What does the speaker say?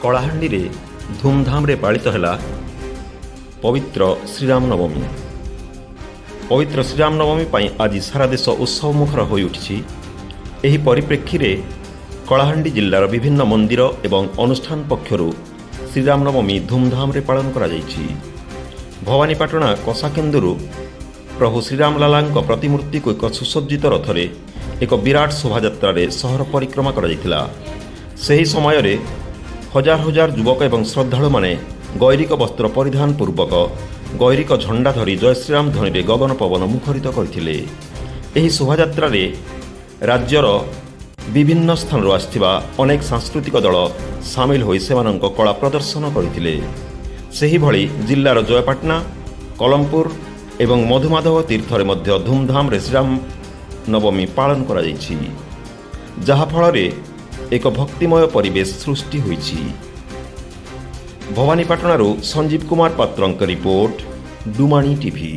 କଳାହାଣ୍ଡିରେ ଧୁମଧାମରେ ପାଳିତ ହେଲା ପବିତ୍ର ଶ୍ରୀରାମ ନବମୀ। ପବିତ୍ର ଶ୍ରୀରାମ ନବମୀ ପାଇଁ ଆଜି ସାରା ଦେଶ ଉତ୍ସବମୁଖର ହୋଇଉଠିଛି। ଏହି ପରିପ୍ରେକ୍ଷୀରେ କଳାହାଣ୍ଡି ଜିଲ୍ଲାର ବିଭିନ୍ନ ମନ୍ଦିର ଏବଂ ଅନୁଷ୍ଠାନ ପକ୍ଷରୁ ଶ୍ରୀରାମ ନବମୀ ଧୁମଧାମରେ ପାଳନ କରାଯାଇଛି। ଭବାନୀପାଟଣା କଷାକେନ୍ଦୁରୁ ପ୍ରଭୁ ଶ୍ରୀରାମ ଲାଲାଙ୍କ ପ୍ରତିମୂର୍ତ୍ତିକୁ ଏକ ସୁସଜ୍ଜିତ ରଥରେ ଏକ ବିରାଟ ଶୋଭାଯାତ୍ରାରେ ସହର ପରିକ୍ରମା କରାଯାଇଥିଲା। ସେହି ସମୟରେ ହଜାର ହଜାର ଯୁବକ ଏବଂ ଶ୍ରଦ୍ଧାଳୁମାନେ ଗୈରିକ ବସ୍ତ୍ର ପରିଧାନ ପୂର୍ବକ ଗୈରିକ ଝଣ୍ଡା ଧରି ଜୟ ଶ୍ରୀରାମ ଧ୍ୱନିରେ ଗଗନ ପବନ ମୁଖରିତ କରିଥିଲେ। ଏହି ଶୋଭାଯାତ୍ରାରେ ରାଜ୍ୟର ବିଭିନ୍ନ ସ୍ଥାନରୁ ଆସିଥିବା ଅନେକ ସାଂସ୍କୃତିକ ଦଳ ସାମିଲ ହୋଇ ସେମାନଙ୍କ କଳା ପ୍ରଦର୍ଶନ କରିଥିଲେ। ସେହିଭଳି ଜିଲ୍ଲାର ଜୟପାଟଣା, କଲମପୁର ଏବଂ ମଧୁମାଧବ ତୀର୍ଥରେ ମଧ୍ୟ ଧୁମଧାମରେ ଶ୍ରୀରାମ ନବମୀ ପାଳନ କରାଯାଇଛି, ଯାହାଫଳରେ ଏକ ଭକ୍ତିମୟ ପରିବେଶ ସୃଷ୍ଟି ହୋଇଛି। ଭବାନୀପାଟଣାରୁ ସଞ୍ଜୀବ କୁମାର ପାତ୍ରଙ୍କ ରିପୋର୍ଟ, ଡୁମାଣି ଟିଭି।